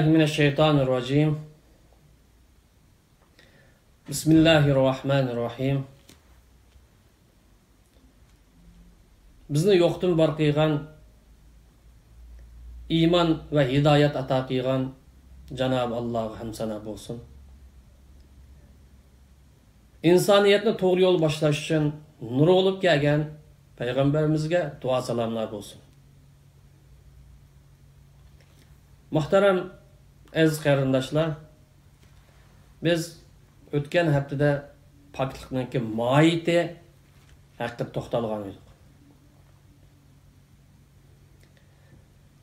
Euzubillahimineşşeytanirracim. Bismillahirrahmanirrahim. Bizni yo'qdan bor qilgan, iymon va hidoyat ato qilgan Janob Allohga ham sana bo'lsin. İnsaniyatni to'g'ri yo'l boshlash uchun nur bo'lib kelgan payg'ambarimizga duo salomlar bo'lsin. Muhtaram aziz qarindoshlar, biz o'tgan haftada poklikning mohiyati haqida to'xtalgan edik.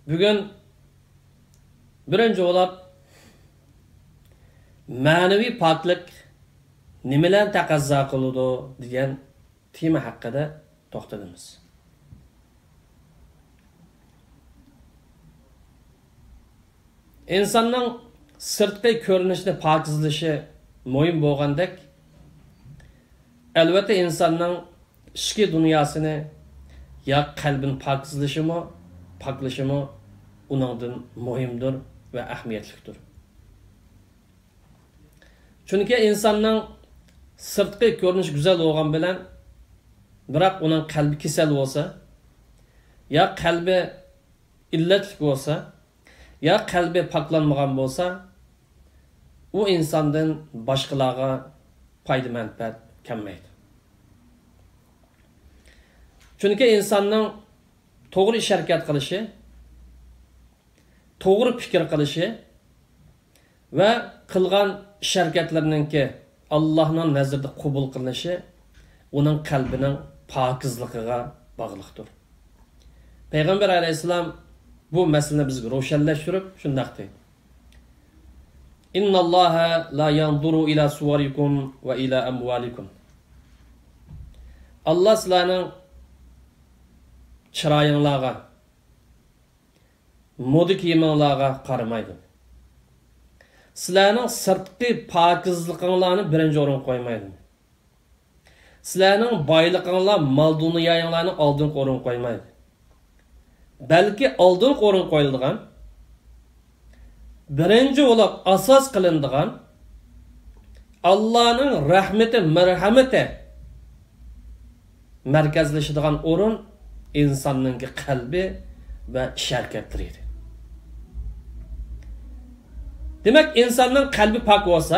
Bugun birinchi bo'lib ma'naviy poklik nimalar taqozo qiladi degan tema haqida to'xtalamiz. İnsanın sirtqi ko'rinishini pokizlashi muhim bo'lgandek, albatta insonning ichki dunyosini ya qalbini poklashimi uningdan muhimdir va ahamiyatlidir. Chunki insonning sirtqi ko'rinishi go'zal bo'lgan bilan, biroq uning qalbi kasal bo'lsa, ya qalbi illatli bo'lsa, ya qalbi poklanmagan bo'lsa, u insondan boshqalarga foyda manfaat kelmaydi. Chunki insonning to'g'ri ish harakat qilishi, to'g'ri fikr qilishi va qilgan ish harakatlarininki Allohning nazarida qabul qilinishi uning qalbining pokizligiga bog'liqdir. Payg'ambar alayhisalom bu meseleni bizga ro'shanlashtirib shunday deydi. Innalloha la yanzuru ila suwarikum va ila amwalikum. Allah sizlarning chiroyinglarga, moda kiyiminglarga qaramaydi. Sizlarning sirtqi pokizliginglarni birinchi o'ringa qo'ymaydi. Sizlarning boyliginglar, mol dunyoyinglarni oldingi o'ringa qo'ymaydi. Belki oldin o'rin qo'yilgan, birinchi bo'lib asos qilingan Allohning rahmati, marhamati markazlashadigan o'rin insonning qalbi va ish harakatlari. Demak, insonning qalbi pok bo'lsa,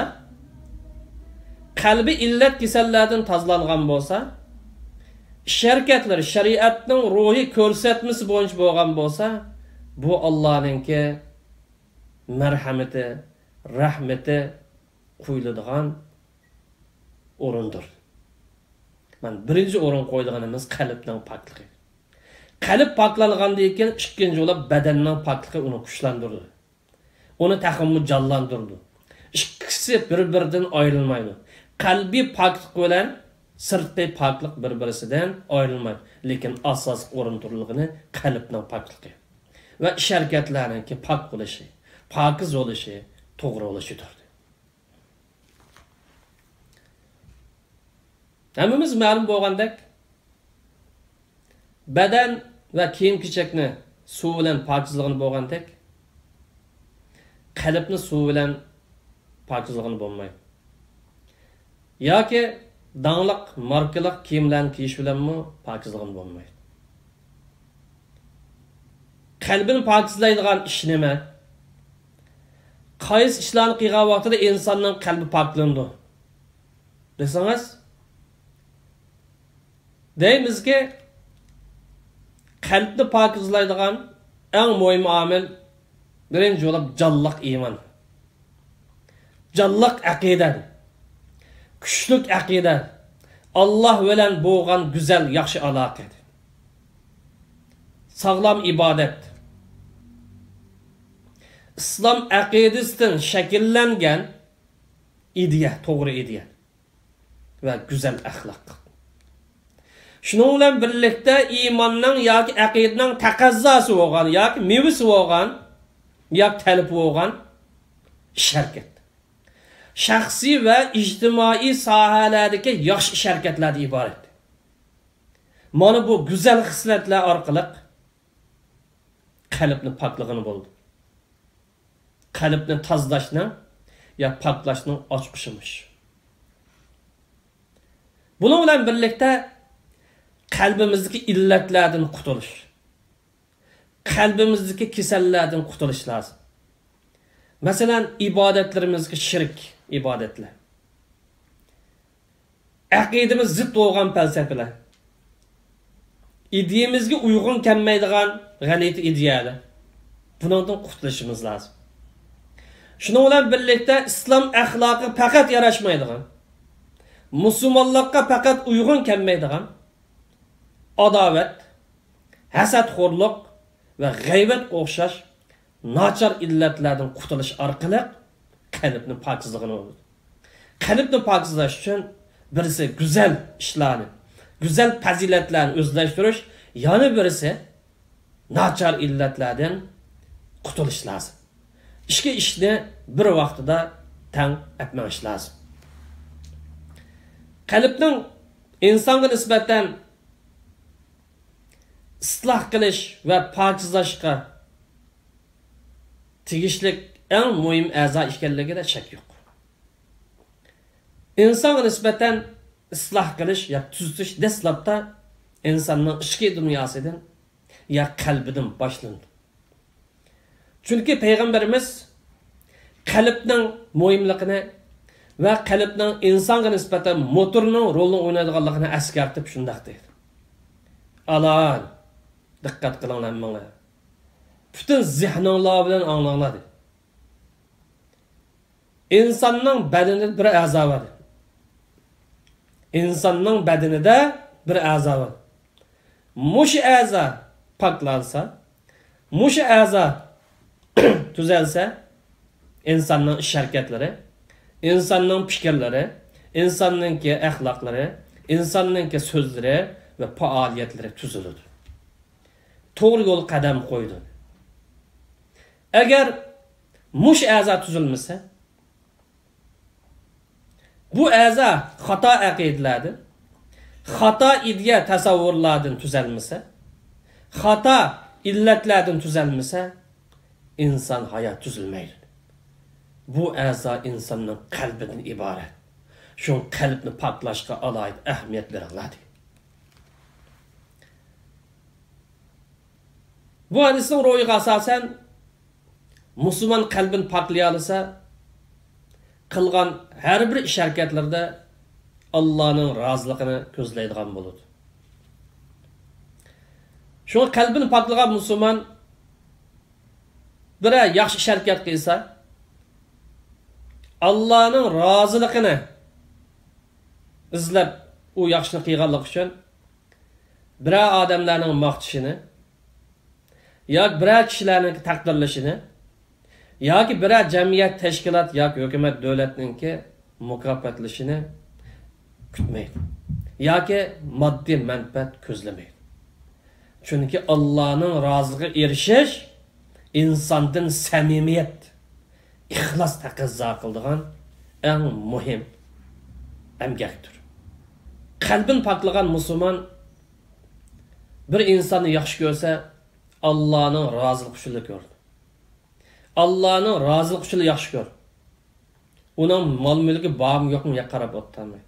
qalbi illat kasallardan tozalangan bo'lsa, hareketleri şeriatning ruhi ko'rsatmasi bo'yicha bo'lgan bo'lsa, bu Allohning marhamati, rahmati qo'yiladigan o'rindir. Men birinchi o'rin qo'yganimiz qalbning pokligi. Qalb poklangandan keyin ikkinchi bo'lib badanning pokligi uni kuchlantirdi. Uni taximni jonlantirdi. İkisi bir-biridan ayrilmaydi. Qalbi poklik bilan sirtqi poklik bir-birisidan ayrılmaydi. Lekin asos o'rinturligini qalbning pokligi va ish harakatlarining pok bo'lishi, pokiz bo'lishi, to'g'ri bo'lishidir. Hammamiz ma'lum bo'lgandek, badan va kiyim-kechakni suv bilan pokizligini bo'lgandek, qalbni suv bilan pokizligini bo'lmaydi. Yoki dağlıq, markalık kiyimlerini kiyiş bilenmi pakizligini bo'lmaydi. Qalbini pokizlaydigan ish nima? Qaysi ishlarni qilgan vaqtida insonning qalbi poklandi? Desangiz, deymizki, qalbni pokizlaydigan eng muhim omil birinchi bo'lib jonliq iymon. Jonliq aqida. Güçlük aqida, Allah bilan bo'lgan güzel, yaxshi aloqa. Sağlam ibadet. İslam aqidasidan shakllangan ideya, to'g'ri ideya va güzel axloq. Shuning bilan birlikda iymonning yoki aqidaning taqozosi bo'lgan, yoki mevasi bo'lgan, yoki talab bo'lgan harakat. Şahsi ve ictimai sahalardaki yaxshi ish harakatlardan iborat. Mana bu güzel hislatlar orqali qalbni pokligini bo'ldi. qalbni tozalashning ya paklashning ochqishimiz. Bunun bilan birlikte qalbimizdagi illatlardan qutulish, qalbimizdagi kasallardan qutulish lazım. Masalan, ibadetlerimizga shirk ibadetler. Aqidimiz zid bo'lgan falsafalar. İdeyimizga uygun kelmaydigan g'alati ideyalar. Bundan qutulishimiz lazım. Şunun bilan birlikte İslam ahlakı fakat yaraşmaydigan, Müslümanlıkka fakat uygun kelmaydigan adavet, hasadxo'rlik ve g'aybet o'xshash nachar illatlardan qutulish orqali qalbni pokizligini oladi. Qalbni pokizlash uchun birisi güzel ishlarni, güzel faziletlarni o'zlashtirish, yana birisi nachar illatlardan qutulish lazım. İki ishni bir vaqtida tang etmemiz lazım. Qalbning insonga nisbatan ıslah qilish va pokizlashga tegishli eng muhim a'zo ekanligida shak yo'q. İnsonga nisbatan ıslah qilish ya tuzitish dastlabda insonning ichki dunyosidan ya qalbidan boshlanadi. Çünkü Peygamberimiz qalbning muhimligini ve qalbning insonga nisbatan motorning rolini o'ynaydiganligini eskartib shunday deydi. Alan, diqqat qilinglar menga. Bütün zihninglar bilan anglanglar deydi. İnsanning badanida bir a'zo bor. İnsanning badanida bir a'zo bor. Mush a'zo poklansa, mush a'zo tuzalsa, insanның iş hareketleri, insanның fikirleri, insanның ahlakları, insanның sözleri ve faaliyetleri tuzulur. Doğru yol qadam qo'ydi. Eğer mush a'zo tuzulmasa, bu a'zo xato aqidalardan, xato ideya tasavvurlardan tuzalmasa, xato illatlardan tuzalmasa, insan hayat tuzulmaydi. Bu a'zo insonning qalbidan iborat. Şu qalbni poklashga alohida ahamiyat beriladi. Bu hadisning ro'yiga asosan musulmon qalbini poklay olsa, qilgan har bir ish harakatlarda Allohning roziligini ko'zlaydigan bo'ladi. Şu qalbini poklagan musulmon bir yaxshi ish harakat qilsa, Allah'ın razılıqını izlab u yaxshini qilganlik uchun bir odamlarning maqtishini yoki bir kishilarning taqdirlashini yoki bir jamiyat, tashkilot yoki hukumat, davlatninki mukofotlashini kutmaydi yoki moddiy manfaat ko'zlamaydi. Chunki Allohning roziligiga erishish insondan samimiyat, ixlos taqozo qiladigan eng muhim emgakdir. Qalbini poklagan musulmon bir insonni yaxshi ko'rsa, Allohning rozilik uchun ko'rdi. Allohning rozilik uchun yaxshi ko'r. Uning mol-mulki bormi yo'qmi qarab o'tmaydi.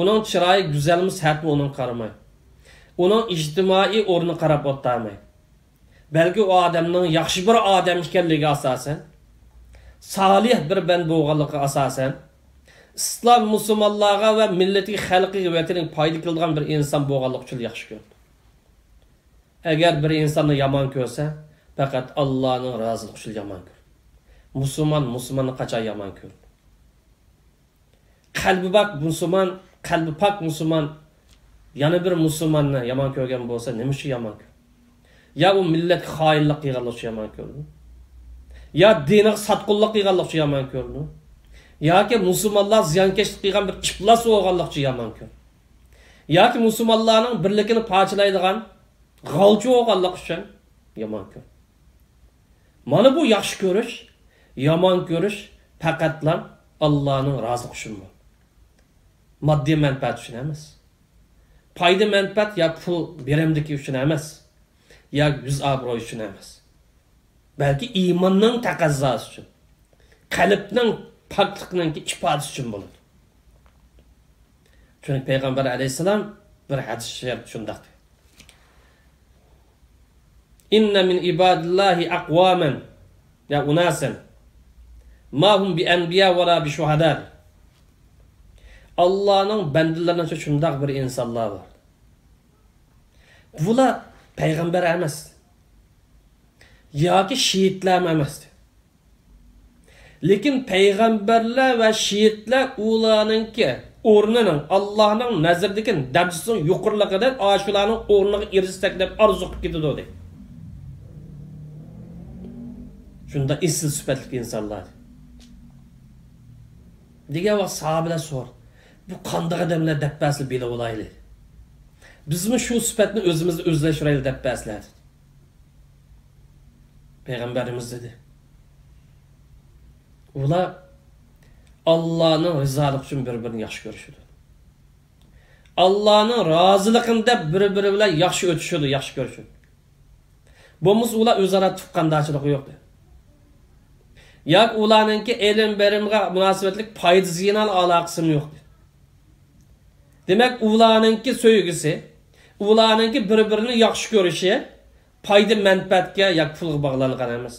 Uning chiroyi go'zalmi, shartmi uning qaramay. Uning ijtimoiy o'rni qarab o'tmaydi. Belki o adamның yaxshi bir adam ekanligi asosan, salih bir band bo'lganligi asosan, islom musulmonlarga va millatiga, xalqiga, vataniga foyda qiladigan bir inson bo'lganligi uchun yaxshi ko'rdi. Agar bir insonni yomon ko'rsa, faqat Allohning roziligi uchun yomon ko'rdi. Musulmonni qachon yomon ko'rdi? Qalbi bak musulmon, qalbi pok musulmon yana bir musulmonni yomon ko'rgan bo'lsa, nima uchun yomon ko'rdi? Ya o millet hainlik qilganlik uchun yomon ko'rdi. Ya diniga satqunlik qilganlik uchun yomon ko'rdi. Yoki musulmonlar ziyonkashlik qilgan bir iflos bo'lganlik uchun yomon ko'rdi. Yoki musulmonlarning birligini parchalaydigan g'olchi bo'lganlik uchun yomon ko'rdi. Mana bu yaxshi ko'rish, yomon ko'rish faqatla Allohning roziligi uchun. Moddiy manfaat uchun emas. Foyda manfaat ya pul berimdiki uchun emas. Ya yüz obro'y uchun emas. balki iymonning taqozosi uchun, qalbning pokligining ifodasi uchun bo'ladi. Chunki payg'ambar alayhisalom bir hadis sharif shunday dedi. İnne min ibadillahi aqwaman ya unasan ma hum bi anbiya ve la bi şuhada. Allah'ın bendilerine şunday bir insanlar var. Bular peygamber emas. Yoki şehitler emas. Lekin peygamberler ve şehitler ularninki o'rnining Allohning nazardagi darajasining yuqorligidan ashularning o'rniga erishsak deb arzu qilib ketadi deydi. Shunda issiz sifatli insonlar. Degan vaqt sahobalar so'r. Bu qanday odamlar deb basli bila olayli. Bizmi shu sifatni o'zimizni o'zlashtiraylik deb baslar. Payg'ambarimiz dedi. Ular Allah'ın rızalıq üçün bir-birini yaxşı görüşüdü. Allah'ın razılığında bir-biri bilan yaxşı ötüşüdü, yaxşı görüşüdü. Bomuz ular özara tuqqandachilik yo'qdi. Yoki ularninki ilm berimga munosabatlik foyda ziyon aloqasi yo'qdi. Demak, ularninki so'ygisi, ularninki bir-birini yaxshi ko'rishi foyda manfaatga yoki pulga bog'langan emas.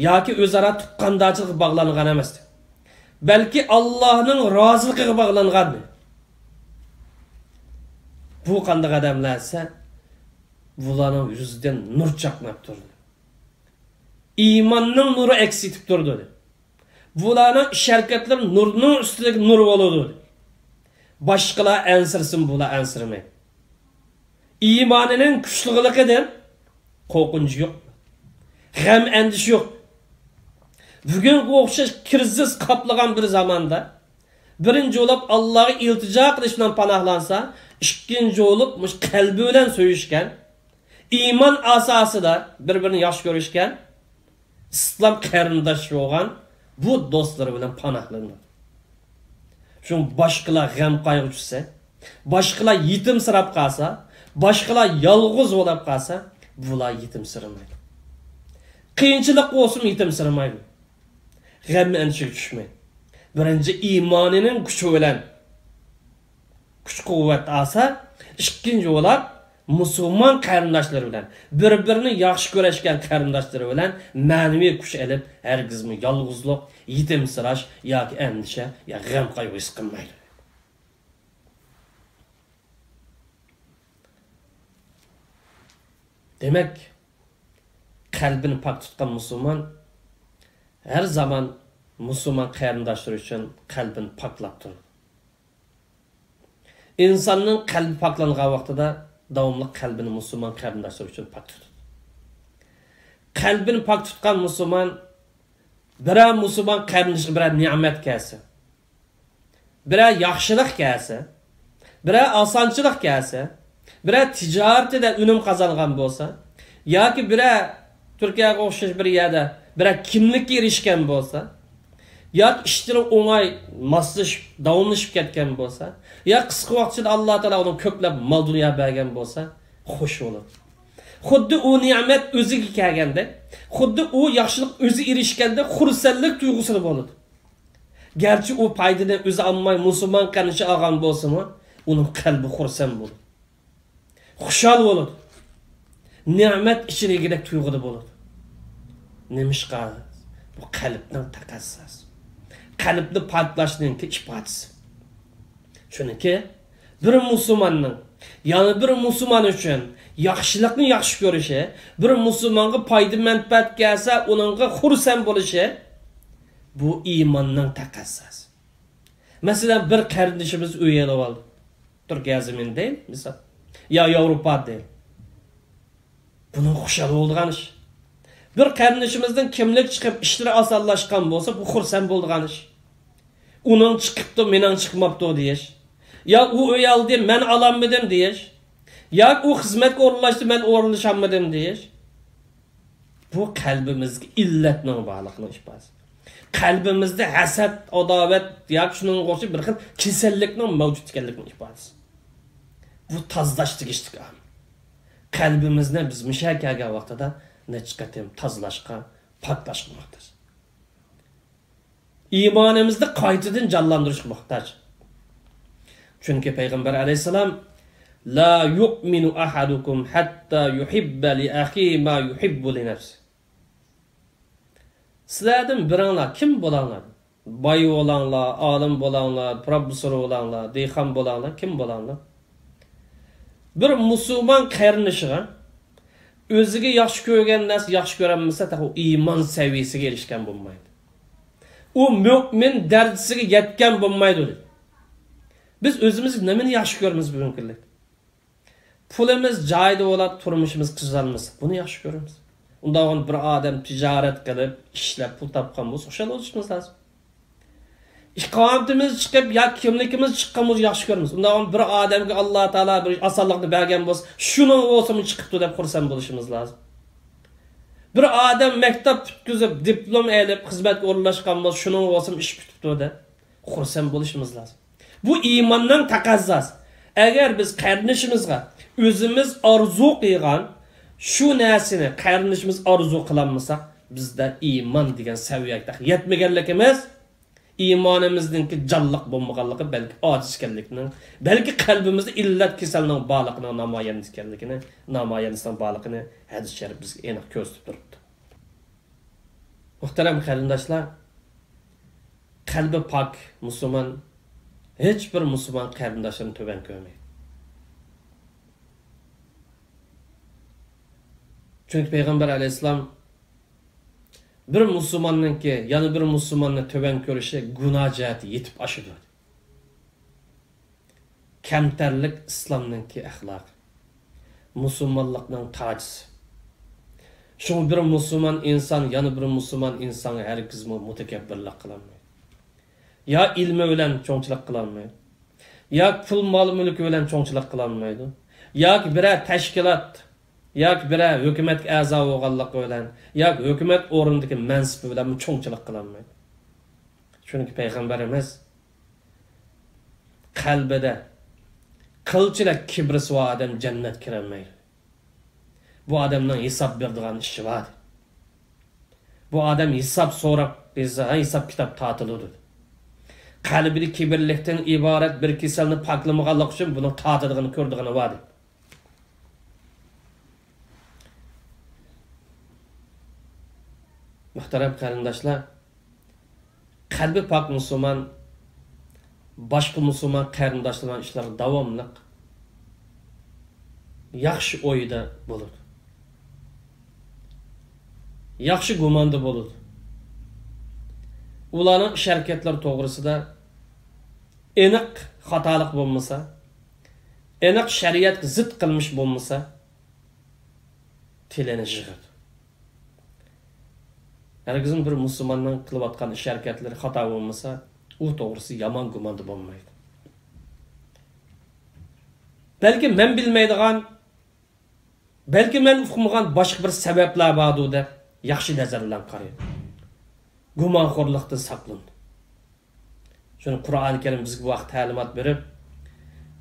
Yoki o'zaro tuqqandachilik bog'langan emas. Balki Allohning roziligiga bog'langan. Bu qanday odamlarsa, bularning yuzidan nur chaqnab turdi. Iymonning nuri eksitib turdi. Bularning ish-harakatlar nurning ustidagi nur bo'ladi. Boshqalar ansirsin, bular ansirmaydi. Iymonining kuchligidan qo'rqinch yo'q. G'am andish yo'q. Bugun o'xshash krizis qaplagan bir zamonda birinchi bo'lib Allohga iltijo qilish bilan panohlansa, ikkinchi bo'lib mush qalbi bilan so'yishgan, iymon asosida bir-birini yaxshi ko'rishgan, islom qarindosh bo'lgan bu do'stlar bilan panohlanadi. Shu boshqalar g'am qayg'u tushsa, boshqalar yetimsirab qolsa, boshqalar yolg'iz bo'lib qolsa, bular yetimsiramaydi. Qiyinchilik olsun yetimsiramaydi. G'am anchiga tushmaydi. Birinchi iymonining kuchi bilan kuch-quvvat olsa, ikkinchi bo'lib musulmon qarindoshlar bilan bir-birini yaxshi ko'rishgan qarindoshlar bilan ma'naviy kuch olib, hargizmi yolg'izlik, yetimsirash yoki andisha yoki g'am qayg'u his qilmaydi. Demak, qalbini pok tutgan musulmon her zaman musulmon qarindoshlar uchun qalbini poklab turadi. İnsanın qalbi poklangan vaqtida davomli qalbini musulmon qarindoshlar uchun pok tutadi. Qalbini pok tutgan musulmon birar musulmon qarindoshiga birar ne'mat kelsa, birar yaxshilik kelsa, birar osonchilik kelsa, birar tijoratida unum qozongan bo'lsa, yoki birar Türkiye'ye o'xshash bir yerda birar kimlikka erishgan bo'lsa, yoki ishlar o'ng'ay moslashib, davomlashib ketgan bo'lsa, ya qisqa vaqt ichida Alloh taolo uni ko'plab mol dunyo bergan bo'lsa, xush bo'ladi. Xuddi u ne'mat o'ziga kelganda, xuddi u yaxshilik o'zi erishganda xursandlik tuyg'usi bo'ladi. Garchi u foydani o'zi olmay musulmon qanishi olgan bo'lsa-mu, uning qalbi xursand bo'ladi. Xushal bo'ladi. Ne'mat ichidagidek tuyg'uda bo'ladi. Nemishqa bu qalbning taqozosi. Qalbni poklashning ifodasi. Chunki bir musulmonning, ya'ni bir musulmon uchun yaxshilikni yaxshi ko'rishi, bir musulmonga foyda manfaat kelsa, uningga xursand bo'lishi bu iymonning taqozosi. Masalan, bir qarindishimiz uyalib oldi. Turkiya zaminida, misol, ya Yevropada. Bunun xushal bo'lgan ish. Bir qarindishimizdan kimlik chiqib, ishlari osonlashgan bo'lsa, bu xursand bo'lgan ish. Uning chiqibdi, mening chiqmabdi deyish. Ya u uy oldi, men ololmadim deyish. Ya u xizmatga o'rinlashdi, men o'rinlashaolmadim deyish. Bu qalbimizga illatning bog'liqligini ifodasi. Qalbimizda hasad, adovat yoki shuning o'xshab bir xil kasallikning mavjud ekanligini ifodasi. Bu tozalash tegishli. Qalbimizni biz mushakalgan vaqtida neçə qatim tazlaşqa, paklashqa muhtaç. İmanımızda qaytadan canlandırışqa muhtaç. Çünkü Peygamber aleyhisselam la yu'minu ahadukum hatta yuhibba li akhi ma yuhibbu li nafsi. Sizlerden birinler kim bolanlar? Bay olanlar, alim bolanlar, profesör olanlar, deyxan bolanlar, kim bolanlar? Bir Müslüman qarindişiga özüge yaxşı görgen nas yaxşı görenmese ta o iman seviyesiga erişken bulmaydı. O mümin derecesiga yetken bulmaydı. Biz özümüz nemini yaxşı görmemiz mümkünlik. Pulimiz joyida bo'lib, turmushimiz tuzalmasa, buni yaxshi ko'ramiz. Undan bir odam tijorat qilib, ishlab pul topgan bo'lsa, o'sha bo'lishimiz lozim. İqomatimiz chiqib, ya kimligimiz chiqqan bo'lsa yaxshi ko'ramiz. Undan bir odamga Alloh taolo bir osonlikni bergan bo'lsa, shuni o'zim chiqibdi deb xursand bo'lishimiz lozim. Bir odam maktab bitkizib, diplom olib, xizmatga o'rinlashgan bo'lsa, shuni o'zim ish bitibdi deb xursand bo'lishimiz lozim. Bu imanning taqozosi. Agar biz qarindishimizga özümüz arzu qilgan şu narsani qarindishimiz arzu qilolmasak, bizda iman degan saviyaga yetmaganligimiz, imonimizningki jonliq bo'lmaganligi, balki ojiz ekanligini, balki qalbimizda illat kasalning borligining namoyandasining borligini hadis sharif bizga aniq ko'rsatib turibdi. Muhtaram qarindoshlar, qalbi pok musulmon hech bir musulmon qarindoshini to'ban ko'rmaydi. Çünkü Peygamber aleyhisselam bir Müslümanın ki yani bir Müslümanın töben görüşe günah cihati yetip aşıdır. Kemterlik İslam'ın ki ahlak. Müslümanlıkның tacısı. Şunu bir Müslüman insan yani bir Müslüman insanı herkes mutekebbirlik kılanmıyor. Ya ilmi ölen çoğunçılık kılanmıyor. Ya pul mal mülkü ölen çoğunçılık kılanmıyordu. Ya birer teşkilat yoki biri hukumatga a'zo bo'lganligi bilan yoki hukumat o'rnidagi mansibi bilan cho'ngchilik qilolmaydi. Chunki payg'ambarimiz qalbida qilchilik kibrisi va odam jannat kirolmaydi. Bu odamning hisob beradigan ishi bor. Bu odam hisob so'rab, hisob kitob tortiladi. Qalbida kibrlikdan iborat bir kasalni poklamaganlik uchun buni tortadigan ko'rdigani bor. Muhterem qarindoshlar, qalbi pok musulmon boshqa musulmon qarindoshlar ishlar davomli yaxshi o'yda bo'ladi. Yaxshi gumonda bo'ladi. Ularning ish harakatlari to'g'risida aniq xatolik bo'lmasa, aniq shariatga zid qilmish bo'lmasa, tilini yig'adi. Herkesin bir Müslümanın kılıvatkan iş hareketleri hata olmasa, o doğrusu yaman gumandı olmaydı. Belki men bilmeydiğen, belki men ufkumgan başka bir sebepler vardı da yaxşı nazarlan qaraydı. Gumanxorlikdan saqlandı. Şunu Kur'an-ı Kerim bizga bu vaqt ta'limot berib,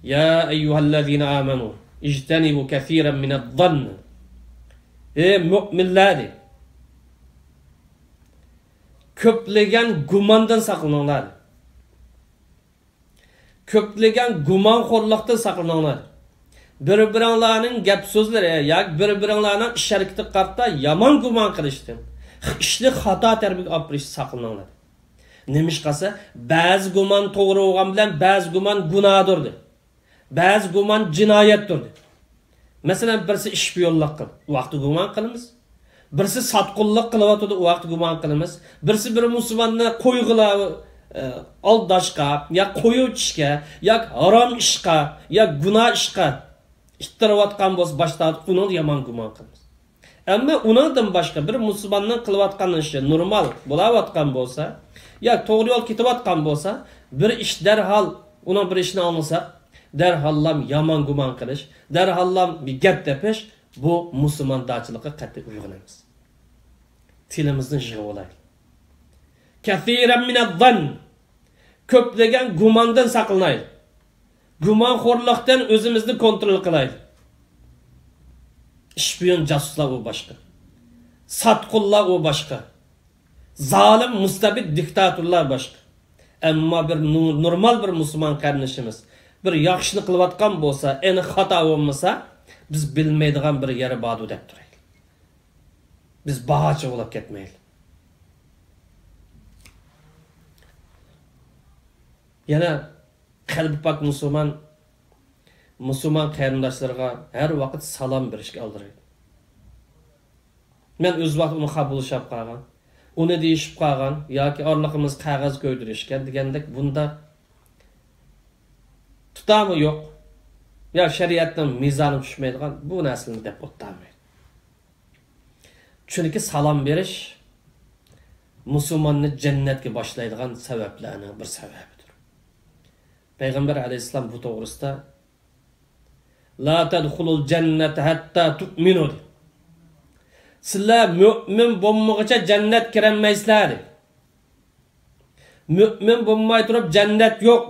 ya eyyuhallazina amanu ijtanibu kaseeran minadh-dhann. Ey mu'minlar, köplegen gumandan saklananlar. Köplegen gumanxorlikdan saklananlar. Bir-biringlarning gap so'zlari yoki bir-biringlarning ish harakati qarta yomon guman qilishdan, ishli xato tarbiyaga olib berish saklananlar. Nemish qilsa, ba'zi guman to'g'ri bo'lgan bilan ba'zi guman gunohdir. Ba'zi guman jinoyatdir. Masalan, birisi ishbiyonlik qilib, u vaqtda guman qilamiz. Birisi satqullik qilyotdi, u vaqt gumon qilamiz. Birisi bir musulmonni qo'yg'ila aldashqa, ya qo'yuvchishga, ya harom ishqa, ya gunoh ishqa ittirayotgan bo'lsa, boshda uni yomon gumon qilamiz. Ammo undan boshqa bir musulmonning qilayotgan ishi normal bo'layotgan bo'lsa, ya to'g'ri yo'l ketayotgan bo'lsa, bir ish darhol uning bir ishni olmasa, darhollam yomon gumon qilish, darhollam bir gap tepish, bu musulmondachilikqa qat'iy uygun emas. Tilimizni yig'ib olaylik. Kaseeran minadh-dhann. Ko'plagan gumondan saqlanaylik. Gumonxo'rlikdan o'zimizni kontrol qilaylik. Ishbiyon jasuslar bu boshqa. Satqullar o başka. Zalim, mustabid diktatorlar başka. Ama bir normal bir Müslüman kardeşimiz bir yaxşılık kılıvatkan bolsa, eni hata olmasa, biz bilmeydiğen bir yere badu dep duraylı. Biz bağaçı olup ketmeyli. Yana kalbi pak Müslüman qarindoshlarga her vaqt salom berishga aldiraydi. Men o'z vaqt uni qabulshab qolgan, uni deyishib qolgan yoki orliqimiz qog'oz ko'ydirishgan degandek bunda tutami yo'q. Ya shariatning mezoni tushmaydigan bu narsani deb o'tmaydi. Chunki salom berish musulmonni jannatga boshlaydigan sabablarning bir sababidir. Payg'ambar alayhissalom bu to'g'risida la tadkhulul jannata hatta tu'minu. Sizlar mu'min bo'lmaguncha jannat kirolmaysizlar. Mu'min bo'lmay turib jannat yo'q.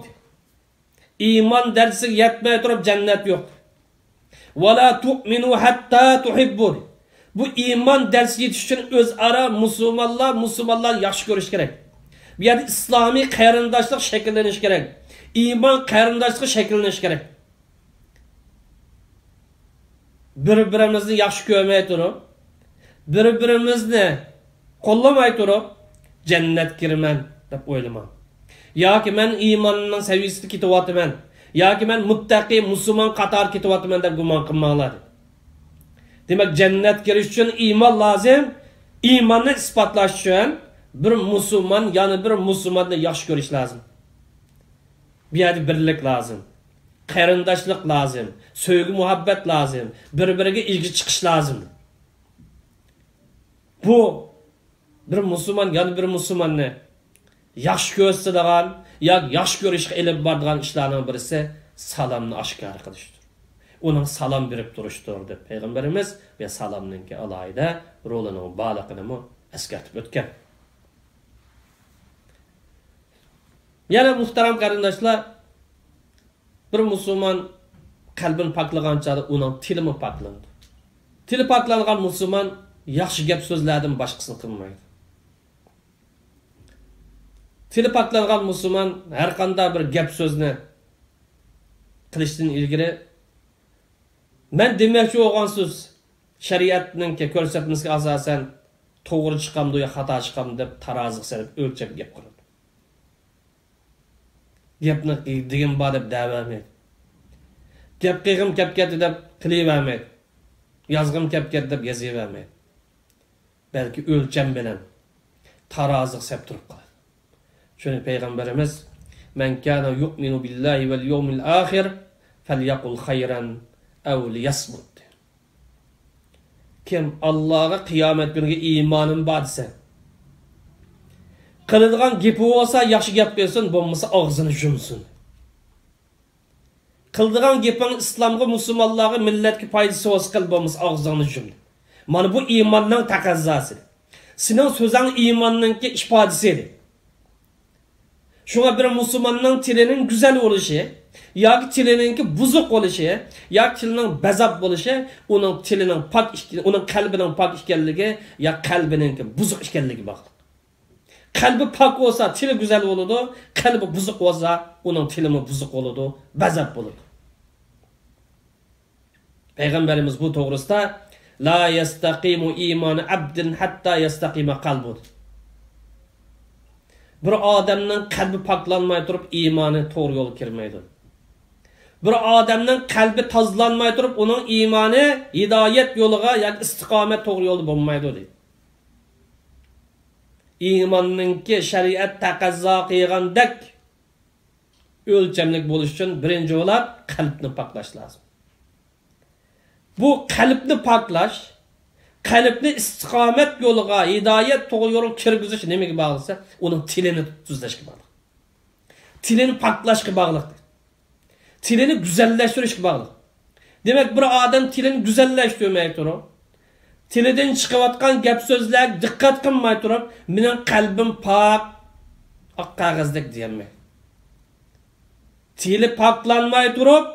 İman dersi yetmey turib jannat yo'q. Va la tu'minu hatta tuhibbu. Bu iman dersi yetiş için özara Müslümanlar yaxşı görüş gerek. Bu yerda İslami qarindoshlik şekilleniş gerek. İman qarindoshlik şekilleniş gerek. Bir-birimizni yaxshi ko'rmay turib, bir-birimizni qo'llamay turib jannat kiraman deb o'ylama. Yoki men iymonning saviyasida ketyapman, yoki men muttaqi musulmon qator ketyapman deb gumon qilmanglar. Demak, jannat kirish uchun iymon lozim. İmanni isbotlash uchun bir musulmon yana bir musulmonni yaxshi ko'rish lozim. Bu yerda birlik lozim. Qarindoshlik lozim, sevgi muhabbet lozim, bir-biriga ilgi chiqish lozim. Bu bir musulmon yana bir musulmonni yaxshi ko'radigan, yaxshi ko'rishga ilib boradigan ishlarning birisi salomni oshkor qilishdir. Uning salom berib turishdir deb payg'ambarimiz va salomning alohida rolini baliqini eskartib o'tgan. Yana muhtaram qarindoshlar, bir musulmon qalbini paklaganchada uning tili paklandi. Tili paklangan musulmon yaxshi gap so'zlardan boshqasini qilmaydi. Tili paklangan musulmon har qanday bir gap so'zni qilishdan ilgari men demoqchi bo'lgan so'z shariatning ko'rsatmasiga asosan to'g'ri chiqamdi yo xato chiqamdi deb taroziga solib o'lchab gap qiladi. Gapni degan bor deb da'vamaydi. Gap qilg'im kep ketdi deb qilavermaydi. Yozg'im kep ketdi deb yozavermaydi. Balki o'lcham bilan taroziga solib turib qoladi. Shuni payg'ambarimiz "Men kana yu'minu billahi vel yawmil akhir falyaqul khayran aw liyasmut." Kim Allah'a qiyomat kuniga iymonim bor desa, qiladigan gapi bo'lsa yaxshi gap qilsin, bo'lmasa og'zini yumsin. Qiladigan gaping islomga, musulmonlarga, millatga foydasi bo'lsa qil, bo'lmasa og'zini yum. Mana bu iymonning taqozosi. Sening so'zing iymonning ifodasidir. Şuna bir musulmonning tilining go'zal bo'lishi yoki tilining buzuq bo'lishi yoki tilining bazab bo'lishi uning tilining pok, uning qalbining pok ekanligi yo qalbining buzuq ekanligi bog'liq. Qalbi pok bo'lsa tili go'zal bo'ladi, qalbi buzuq bo'lsa uning tilimi buzuq bo'ladi, bazab bo'ladi. Payg'ambarimiz bu to'g'risida la yastaqimu imanu abdin hatta yastaqima qalbu. Bir odamning qalbi poklanmay turib iymoni to'g'ri yo'lga kirmaydi. Bir odamning qalbi tozlanmay turib uning iymoni hidoyat yo'liga yoki istiqomat to'g'ri yo'lda bo'lmaydi deydi. İymonninki shariat taqozo qilgandek o'lchamlik bo'lish uchun birinchi bo'lib qalbni poklash lozim. Bu qalbni poklash, qalbni istiqomat yo'liga, hidoyat to'g'ri yo'lga kirgizish nimaga bog'liqsa, uning tilini tuzlashga bog'liq. Tilini poklashga bog'liq. Tilini güzellashtirishga bog'liq. Demak, bir odam tilini güzellashtirmay turib, tilidan chiqayotgan gap so'zlarga diqqat qilmay turib, mening qalbim pok, oq qog'ozdek deyolmaydi. Tili poklanmay turib,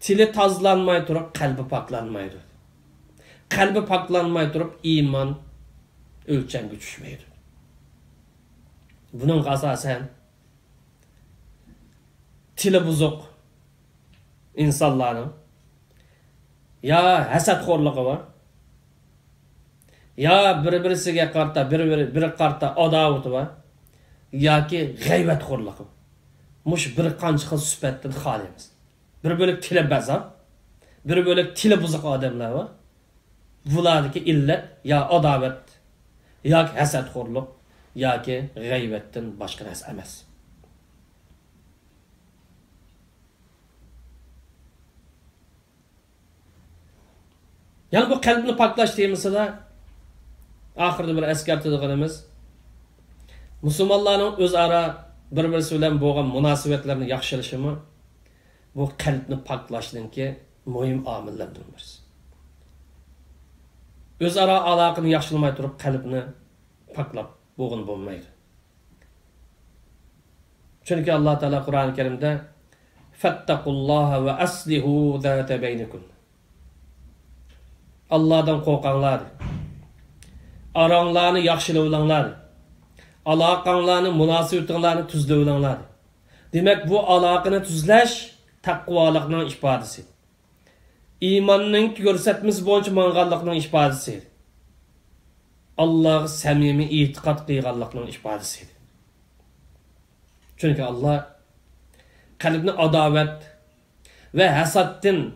tili tozlanmay turib, qalbi poklanmaydi. Kalbi paklanmay durup iman ölçen güçüşmeydi. Bunun asasen tili buzuk insanların ya hasadxo'rligi var, ya bir-birisiga qarta, biri qarta adavati var, yoki g'aybatxo'rligi. Mush bir qancha xil sifatdan xoli emas. Bir bo'lak tili bazab, bir bo'lak tili buzuq odamlar var. Bulardagi illat ya adovat, yoki hasadxo'rlik, yoki g'aybatdan boshqa narsa emas. Yani bu kalbini paklash deymizda oxirida bir eskartadiganimiz musulmonlarning o'zaro bir-birisi bilan bo'lgan munosabatlarni yaxshilashimi bu qalbni paklashninki muhim omillardan birisi. O'zaro aloqani yaxshilamay turib qalbni paklab bo'lgan bo'lmaydi. Chunki Alloh taolo Qur'oni Karimda fattaqulloha va aslihu zata baynikum. Allah'dan korkanlar, aranglarını yaxşılayılanlar, alaqanlarını, münasibetlerini tuzlayılanlar. Demek bu alaqını tuzlaş takvalıqның ifadesi. İmanның görsetmesi boyunca manğallıqның ifadesi. Allah'a samimi itiqad qilganlıqның ifadesi. Çünkü Allah kalbini adavet ve hasaddan,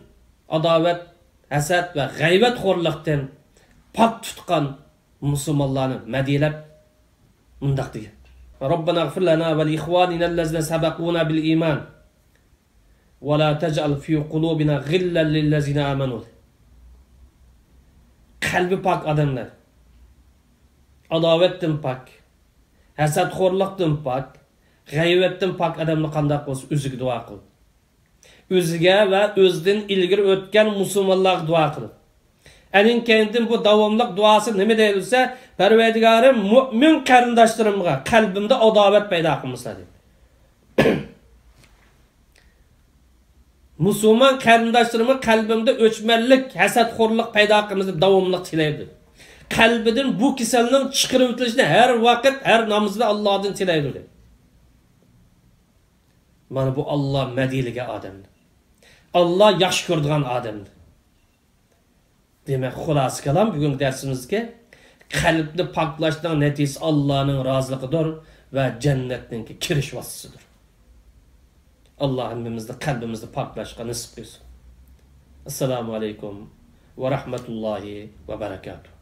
hasad ve g'aybatxo'rlikdan pak tutgan musulmonlarni madilab mundaq degan. Robbana ighfir lana va li ikhwanina allazina sabaquna bil iman va la taj'al fi qulubina ghillan lil ladzina amanu. Qalbi pak odamlar, adovatdan pak, hasadxo'rlikdan pak, g'aybatdan pak odamlar qanday bo'lsa o'ziga duo qil. Özüge ve özden ilgiri ötken musulmonlarga dua qilib. Enin kendin bu davamlıq duası neme deyilse, Perverdigarım mümin qarindoshlarımga qalbimda adovat paydo qilmaslar dedi. Musulmon qarindoshlarımga qalbimda o'chmanlik, hasadxo'rlik paydo qilmaslar davomliq tilaydi. Qalbidan bu kasalning chiqarib o'tilishini har vaqt, har namozda Allohdan tilaydi dedi. Mana bu Allah madiliga odamdir. Allah yaxshi ko'radigan odamdir. Demek xulasa kalam bugun dersimizga qalbni paklashning natijasi Allohning roziligidir va jannatning kirish vasitasidir. Allah hammamizni qalbimizni paklashga nasib qilsin. Assalomu alaykum va rahmatullohi va barakatuh.